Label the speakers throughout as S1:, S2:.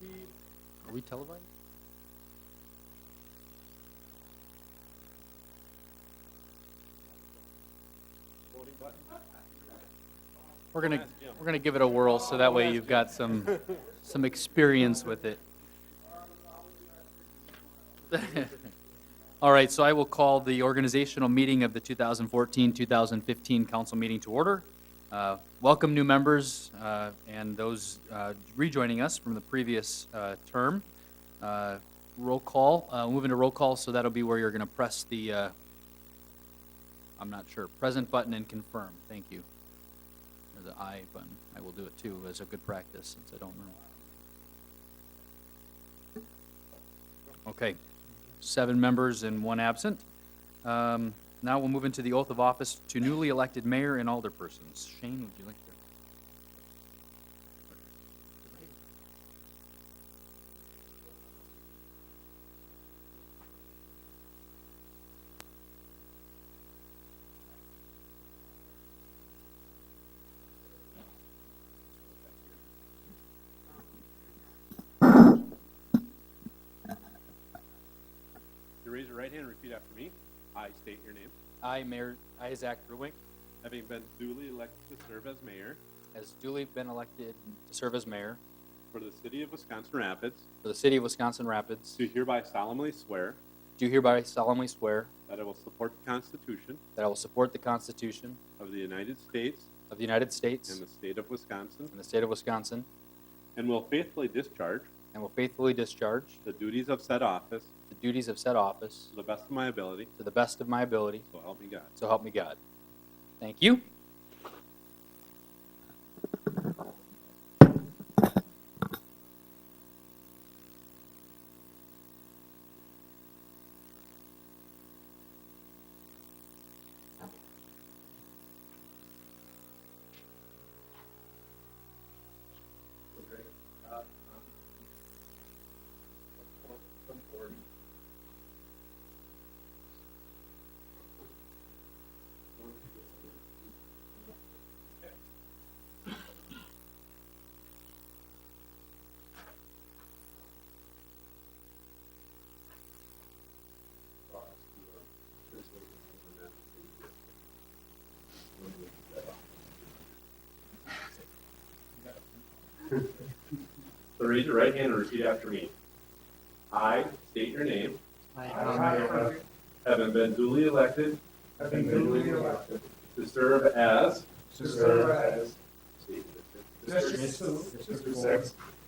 S1: Are we televised? We're gonna give it a whirl so that way you've got some experience with it. All right, so I will call the organizational meeting of the 2014-2015 council meeting to order. Welcome new members and those rejoining us from the previous term. Roll call, move into roll call, so that'll be where you're gonna press the, I'm not sure, present button and confirm. Thank you. Or the I button. I will do it too as a good practice since I don't remember. Okay, 7 members and 1 absent. Now we'll move into the oath of office to newly elected mayor and alderpersons. Shane, would you like to?
S2: You raise your right hand and repeat after me. I state your name.
S1: I, Mayor Isaac Ruwink,
S2: Having been duly elected to serve as mayor
S1: has duly been elected to serve as mayor
S2: for the city of Wisconsin Rapids,
S1: for the city of Wisconsin Rapids,
S2: do hereby solemnly swear
S1: do hereby solemnly swear
S2: that I will support the Constitution
S1: that I will support the Constitution
S2: of the United States
S1: of the United States
S2: and the state of Wisconsin,
S1: and the state of Wisconsin,
S2: and will faithfully discharge
S1: and will faithfully discharge
S2: the duties of said office
S1: the duties of said office
S2: to the best of my ability,
S1: to the best of my ability,
S2: so help me God.
S1: so help me God. Thank you.
S2: So raise your right hand and repeat after me. I state your name. Having been duly elected to serve as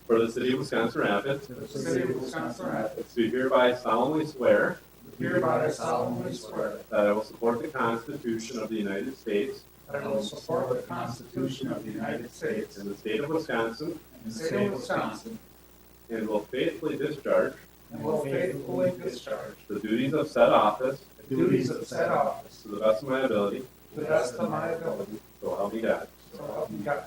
S2: for the city of Wisconsin Rapids, do hereby solemnly swear that I will support the Constitution of the United States
S3: that I will support the Constitution of the United States
S2: and the state of Wisconsin,
S3: and the state of Wisconsin,
S2: and will faithfully discharge
S3: and will faithfully discharge
S2: the duties of said office
S3: the duties of said office
S2: to the best of my ability,
S3: to the best of my ability,
S2: so help me God.
S3: so help me God.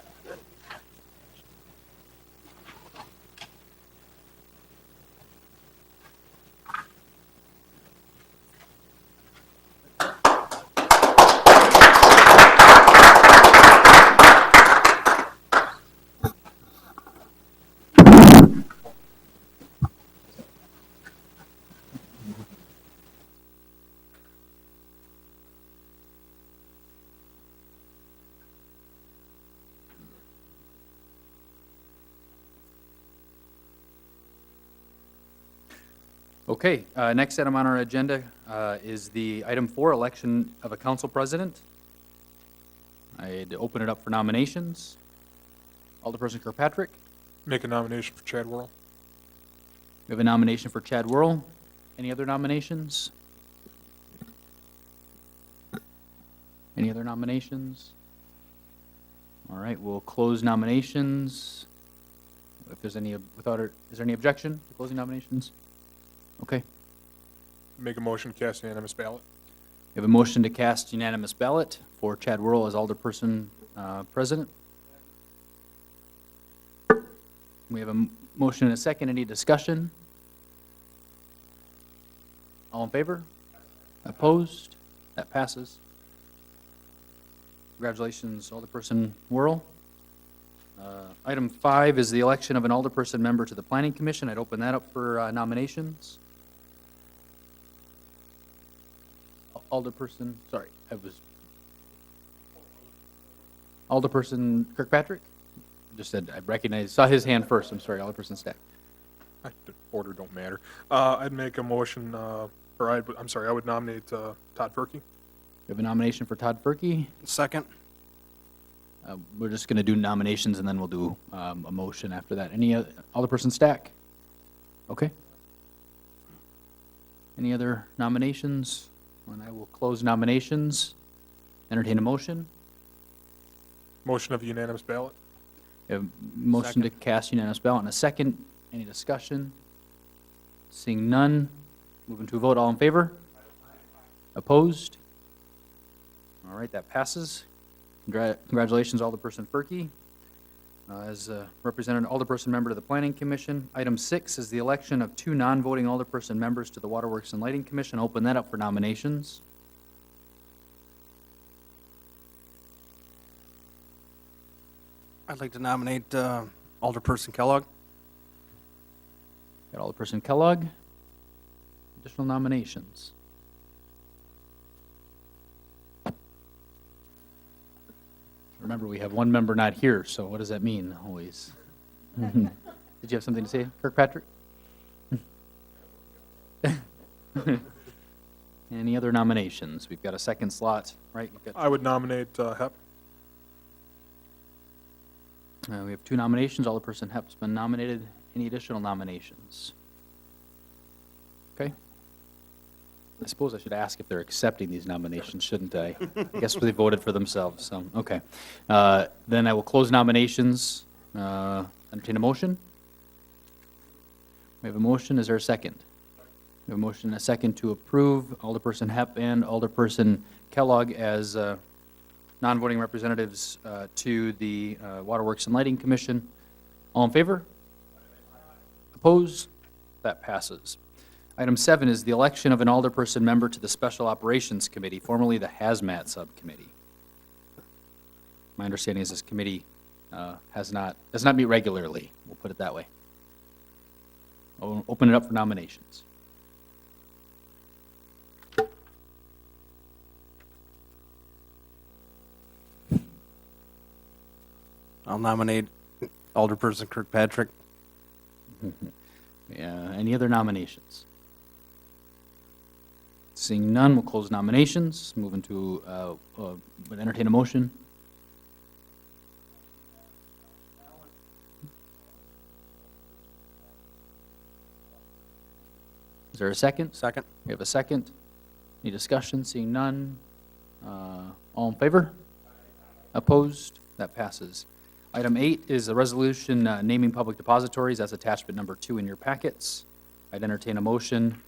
S1: Okay, next item on our agenda is the item 4, election of a council president. I'd open it up for nominations. Alderperson Kirkpatrick,
S4: Make a nomination for Chad Worrell.
S1: we have a nomination for Chad Worrell. Any other nominations? Any other nominations? All right, we'll close nominations. If there's any, is there any objection to closing nominations? Okay.
S4: Make a motion to cast unanimous ballot.
S1: We have a motion to cast unanimous ballot for Chad Worrell as alderperson president. We have a motion and a second. Any discussion? All in favor? Opposed? That passes. Congratulations, alderperson Worrell. Item 5 is the election of an alderperson member to the Planning Commission. I'd open that up for nominations. Alderperson, sorry, Alderperson Kirkpatrick? Just said, saw his hand first. I'm sorry, Alderperson Stack.
S4: The order don't matter. I'd make a motion, I would nominate Todd Furkey.
S1: We have a nomination for Todd Furkey.
S5: Second.
S1: We're just going to do nominations, and then we'll do a motion after that. Any Alderperson Stack? Okay. Any other nominations? And I will close nominations. Entertain a motion.
S4: Motion of unanimous ballot.
S1: A motion to cast unanimous ballot in a second. Any discussion? Seeing none, moving to a vote. All in favor? Opposed? All right, that passes. Congratulations, Alderperson Furkey. As a representative alderperson member to the Planning Commission. Item 6 is the election of 2 non-voting alderperson members to the Waterworks and Lighting Commission. Open that up for nominations.
S5: I'd like to nominate Alderperson Kellogg.
S1: Got Alderperson Kellogg. Additional nominations. Remember, we have one member not here, so what does that mean always? Did you have something to say, Kirkpatrick? Any other nominations? We've got a second slot, right? We've got,
S4: I would nominate Hep.
S1: we have 2 nominations. Alderperson Hep's been nominated. Any additional nominations? Okay. I suppose I should ask if they're accepting these nominations, shouldn't I? I guess they voted for themselves, so, okay. Then I will close nominations. Entertain a motion. We have a motion. Is there a second? We have a motion and a second to approve Alderperson Hep and Alderperson Kellogg as non-voting representatives to the Waterworks and Lighting Commission. All in favor? Opposed? That passes. Item 7 is the election of an alderperson member to the Special Operations Committee, formerly the Hazmat Subcommittee. My understanding is this committee does not meet regularly, we'll put it that way. I'll open it up for nominations.
S5: I'll nominate Alderperson Kirkpatrick.
S1: Any other nominations? Seeing none, we'll close nominations. Move into, would entertain a motion. Is there a second?
S5: Second.
S1: We have a second. Any discussion? Seeing none. All in favor? Opposed? That passes. Item 8 is a resolution naming public depositories. That's attachment number 2 in your packets. I'd entertain a motion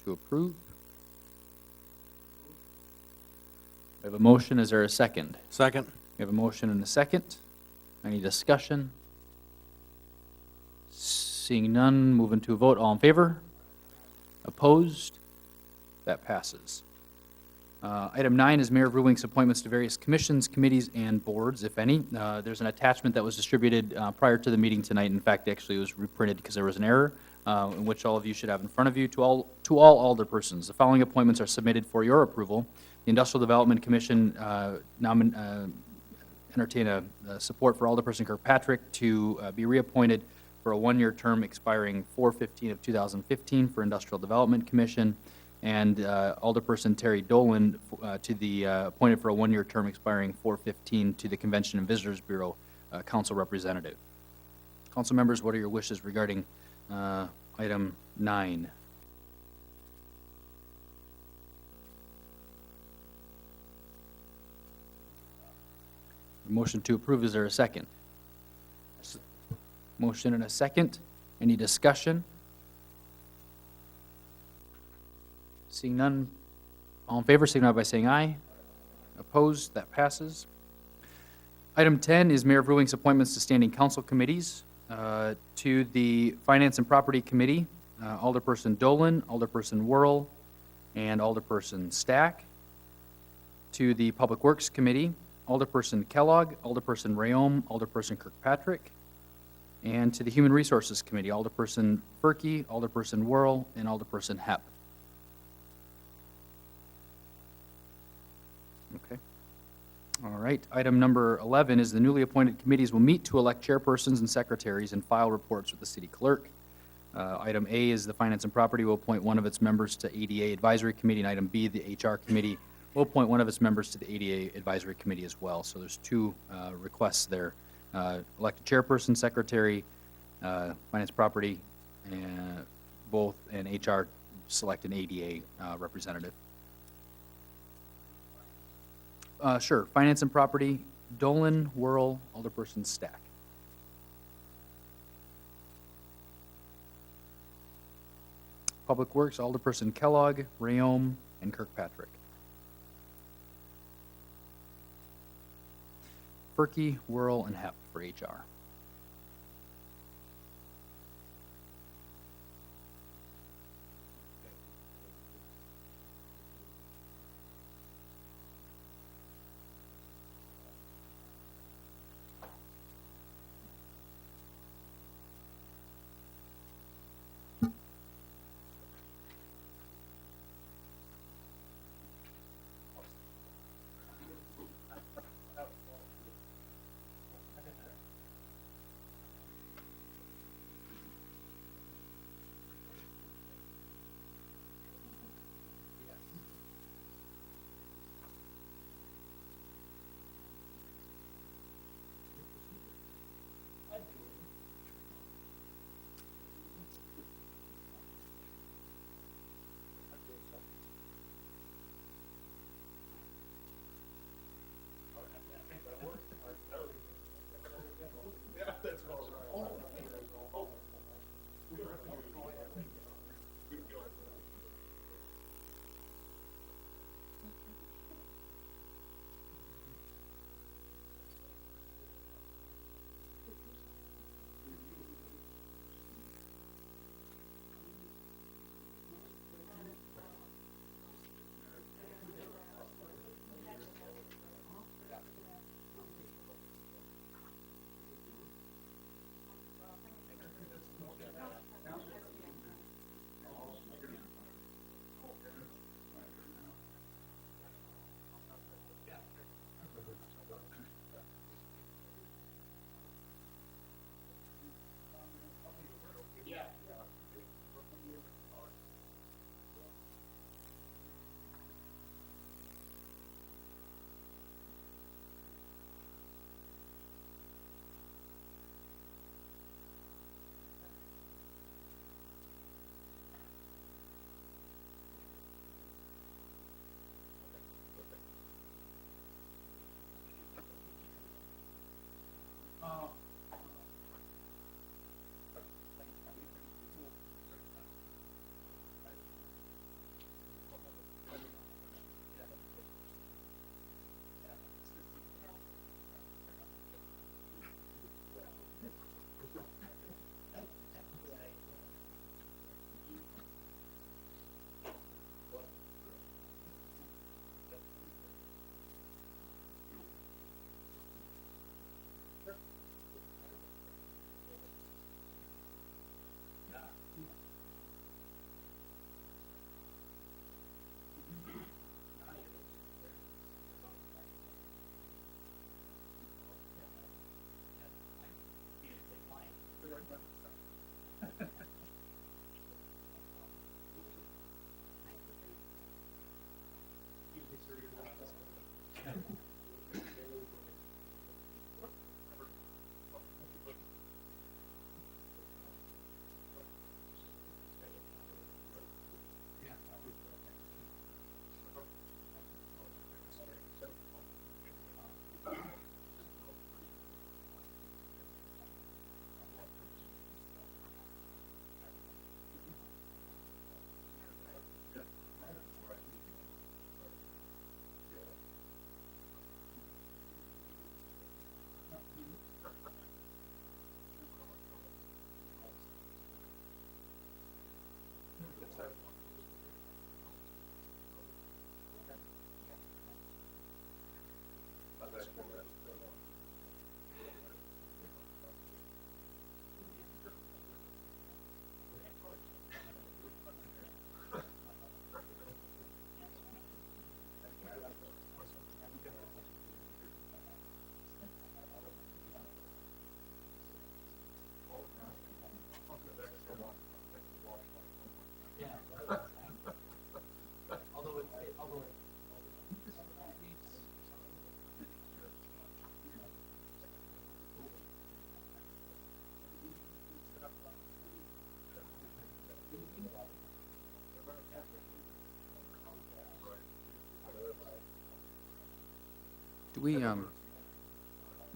S1: to approve. We have a motion. Is there a second?
S5: Second.
S1: We have a motion and a second. Any discussion? Seeing none, moving to a vote. All in favor? Opposed? That passes. Item 9 is Mayor Rulink's appointments to various commissions, committees, and boards, if any. There's an attachment that was distributed prior to the meeting tonight. In fact, actually, it was reprinted because there was an error, in which all of you should have in front of you. To all alderpersons, the following appointments are submitted for your approval. The Industrial Development Commission entertain a support for Alderperson Kirkpatrick to be reappointed for a 1-year term expiring 4/15 of 2015 for Industrial Development Commission, and Alderperson Terry Dolan to the appointed for a 1-year term expiring 4/15 to the Convention and Visitors Bureau Council Representative. Council members, what are your wishes regarding item 9? Motion to approve, is there a second? Motion and a second. Any discussion? Seeing none, all in favor, signify by saying aye. Opposed, that passes. Item 10 is Mayor Rulink's appointments to standing council committees. To the Finance and Property Committee, Alderperson Dolan, Alderperson Whirl, and Alderperson Stack. To the Public Works Committee, Alderperson Kellogg, Alderperson Rayom, Alderperson Kirkpatrick. And to the Human Resources Committee, Alderperson Ferkey, Alderperson Whirl, and Alderperson Hepp. Okay. All right. Item number 11 is the newly appointed committees will meet to elect chairpersons and secretaries and file reports with the city clerk. Item A is the Finance and Property will appoint one of its members to ADA Advisory Committee, and item B, the HR Committee will appoint one of its members to the ADA Advisory Committee as well. So there's two requests there. Elect a chairperson, secretary, Finance Property, and both, and HR select an ADA representative. Sure. Finance and Property, Dolan, Whirl, Alderperson Stack. Public Works, Alderperson Kellogg, Rayom, and Kirkpatrick. Ferkey, Whirl, and Hepp for HR.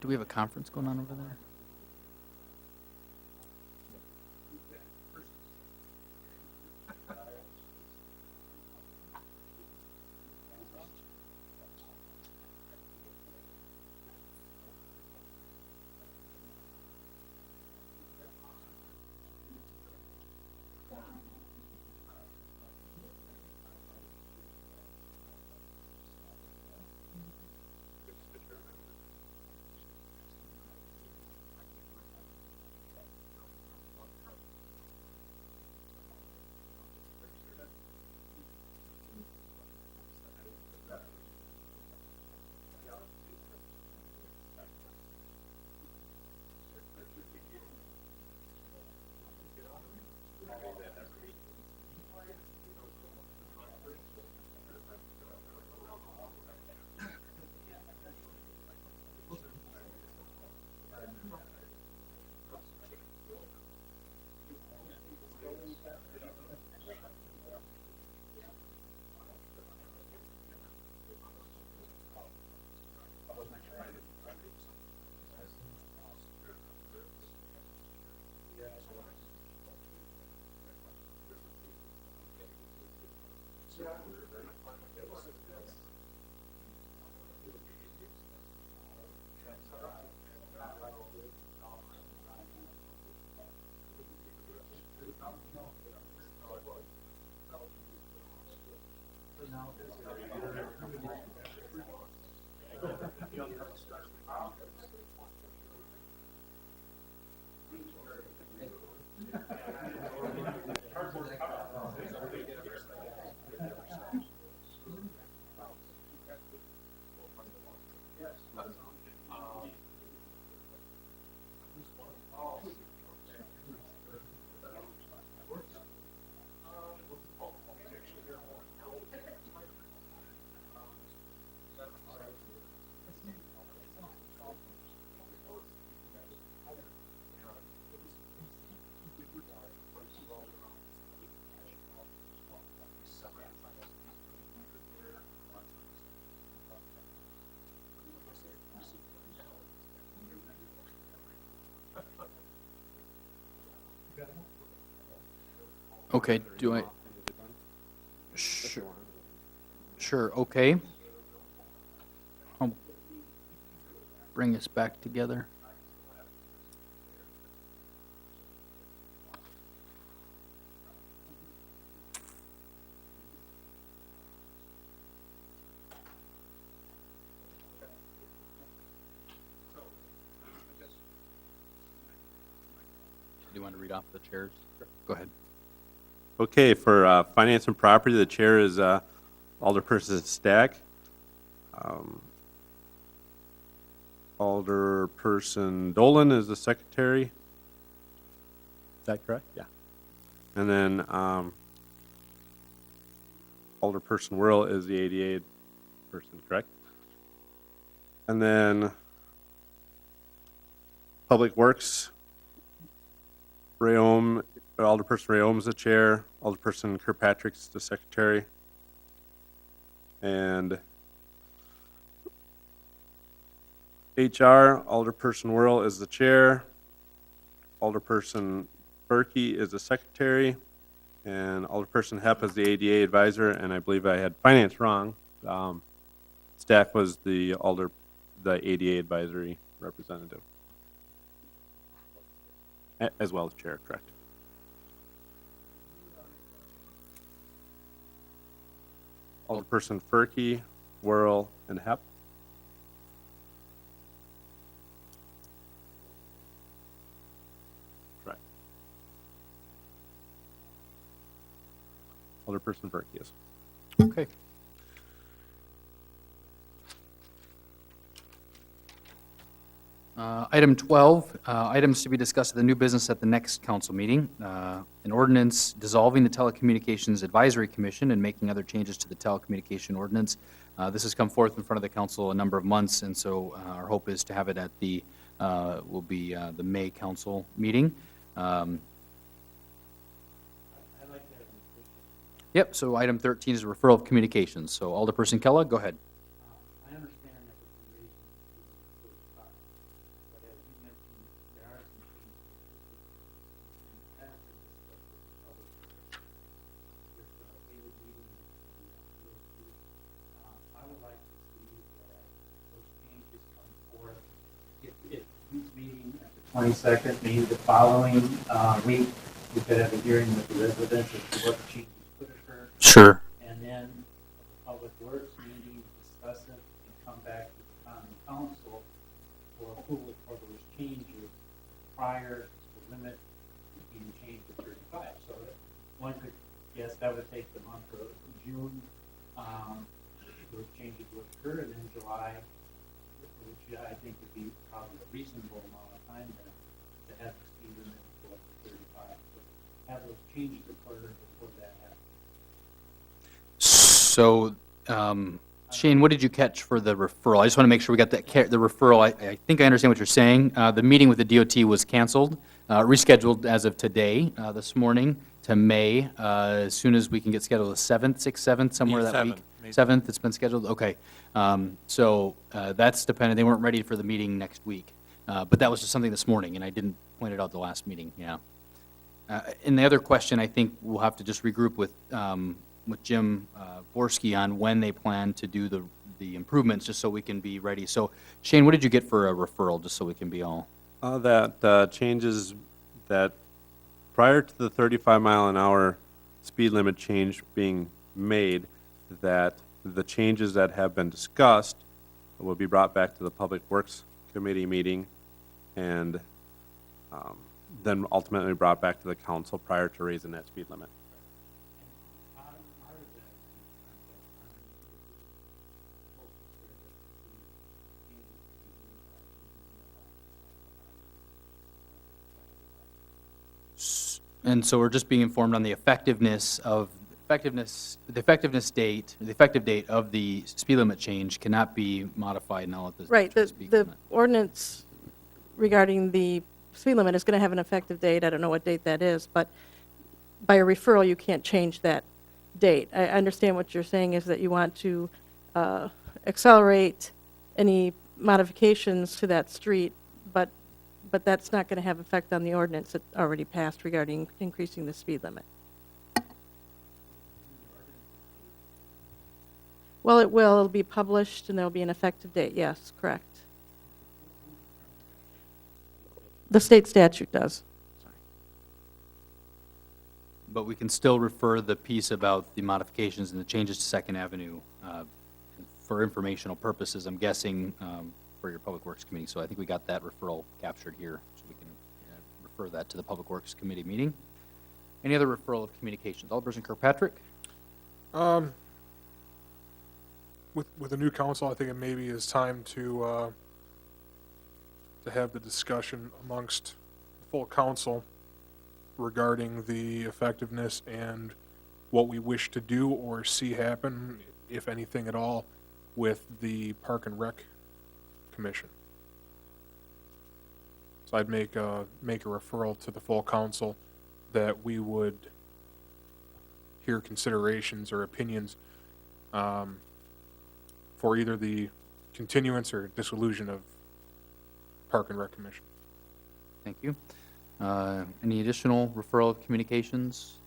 S1: Do we have a conference going on over there? Okay, do I? Sure. Sure, okay. I'll bring us back together. Do you want to read off the chairs? Go ahead.
S2: Okay, for Finance and Property, the chair is Alderperson Stack. Alderperson Dolan is the secretary. Is that correct? Yeah. And then Alderperson Whirl is the ADA person, correct? And then Public Works, Alderperson Rayom is the chair, Alderperson Kirkpatrick's the secretary, and HR, Alderperson Whirl is the chair, Alderperson Berkey is the secretary, and Alderperson Hepp is the ADA advisor, and I believe I had finance wrong. Stack was the ADA advisory representative, as well as chair, correct? Alderperson Ferkey, Whirl, and Hepp. Alderperson Berkey is.
S1: Okay. Item 12, items to be discussed at the new business at the next council meeting. An ordinance dissolving the Telecommunications Advisory Commission and making other changes to the telecommunication ordinance. This has come forth in front of the council a number of months, and so our hope is to have it at the, the May council meeting. Yep, so item 13 is referral of communications. So Alderperson Kellogg, go ahead.
S3: I understand that the duration is 35, but as you mentioned, there are some changes that have been discussed with the public, with the daily meeting and I would like to see that those changes come forth. If this meeting at the 22nd means the following week, we could have a hearing with the residents as to what changes could occur.
S1: Sure.
S3: And then at the Public Works meeting, discuss it and come back to the common council for approval for those changes prior to the limit being changed to 35. So that one could guess that would take the month of June, those changes would occur, and then July, which I think would be probably a reasonable amount of time then to have the speed limit go up to 35. So have those changes occur before that happens.
S1: So, Shane, what did you catch for the referral? I just want to make sure we got that, the referral. I think I understand what you're saying. The meeting with the DOT was canceled, rescheduled as of today, this morning, to May, as soon as we can get scheduled, the 7th, 6th, 7th, somewhere that week?
S5: May
S1: 7th, it's been scheduled? Okay. So that's dependent, they weren't ready for the meeting next week. But that was just something this morning, and I didn't point it out the last meeting, yeah. And the other question, I think we'll have to just regroup with Jim Borski on when they plan to do the improvements, just so we can be ready. So Shane, what did you get for a referral, just so we can be all?
S2: That changes that prior to the 35-mile-an-hour speed limit change being made, that the changes that have been discussed will be brought back to the Public Works Committee meeting and then ultimately brought back to the council prior to raising that speed limit.
S1: And so we're just being informed on the effectiveness of, the effective date of the speed limit change cannot be modified now at this.
S6: Right, the ordinance regarding the speed limit is going to have an effective date. I don't know what date that is, but by a referral, you can't change that date. I understand what you're saying is that you want to accelerate any modifications to that street, but that's not going to have effect on the ordinance that already passed regarding increasing the speed limit. Well, it will. It'll be published, and there'll be an effective date. Yes, correct. The state statute does.
S1: But we can still refer the piece about the modifications and the changes to Second Avenue for informational purposes, I'm guessing, for your Public Works Committee. So I think we got that referral captured here, so we can refer that to the Public Works Committee meeting. Any other referral of communications? Alderperson Kirkpatrick?
S4: With the new council, I think it maybe is time to have the discussion amongst the full council regarding the effectiveness and what we wish to do or see happen, if anything at all, with the Park and Rec Commission. So I'd make a referral to the full council that we would hear considerations or opinions for either the continuance or dissolution of Park and Rec Commission.
S1: Thank you. Any additional referral of communications?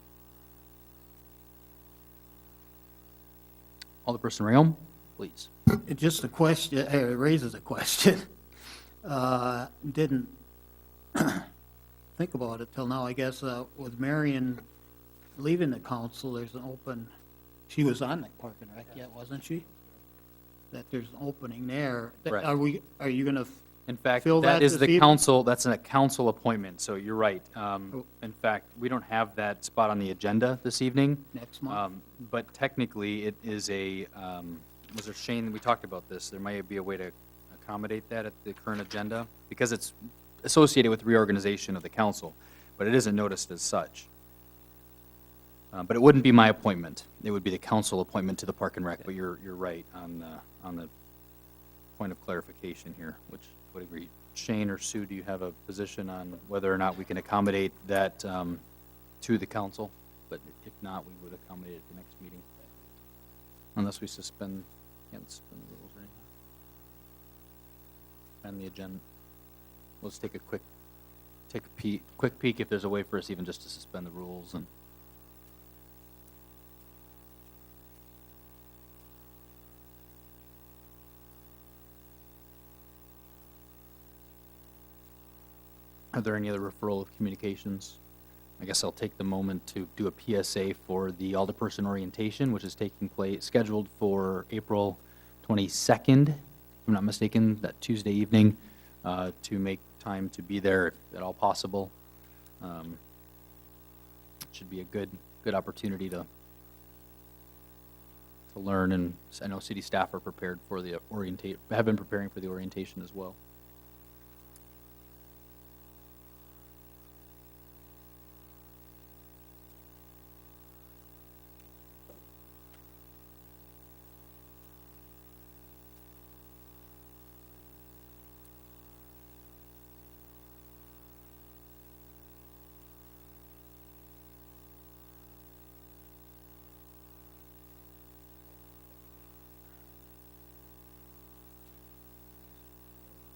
S1: Alderperson Rayom, please.
S7: Just a question, it raises a question. Didn't think about it till now, I guess. With Marion leaving the council, there's an open, she was on the Park and Rec yet, wasn't she? That there's an opening there.
S1: Right.
S7: Are you gonna
S1: In fact,
S7: fill
S1: that
S7: that
S1: is
S7: this
S1: the
S7: evening?
S1: council, that's a council appointment, so you're right. In fact, we don't have that spot on the agenda this evening.
S7: Next month?
S1: But technically, it is was there Shane, we talked about this, there might be a way to accommodate that at the current agenda, because it's associated with reorganization of the council, but it isn't noticed as such. But it wouldn't be my appointment, it would be the council appointment to the Park and Rec, but you're right on the point of clarification here, which would agree. Shane or Sue, do you have a position on whether or not we can accommodate that to the council? But if not, we would accommodate it at the next meeting. Unless we can't suspend the rules or anything. And the agenda, let's take a quick peek if there's a way for us even just to suspend the rules and. Are there any other referral of communications? I guess I'll take the moment to do a PSA for the alderperson orientation, which is taking place, scheduled for April 22nd, if I'm not mistaken, that Tuesday evening, to make time to be there if at all possible. Should be a good opportunity to learn, and I know city staff are prepared for the have been preparing for the orientation as well.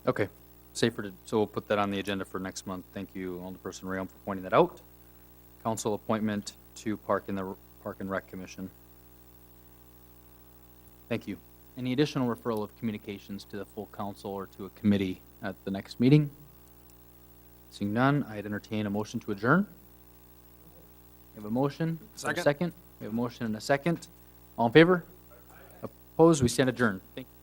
S1: Okay, so we'll put that on the agenda for next month. Thank you, Alderperson Rayom, for pointing that out. Council appointment to Park and Rec Commission. Thank you. Any additional referral of communications to the full council or to a committee at the next meeting? Seeing none, I'd entertain a motion to adjourn. We have a motion. Is there a
S5: Second.
S1: second? We have a motion and a second. All in favor? Opposed? We stand adjourned. Thank you.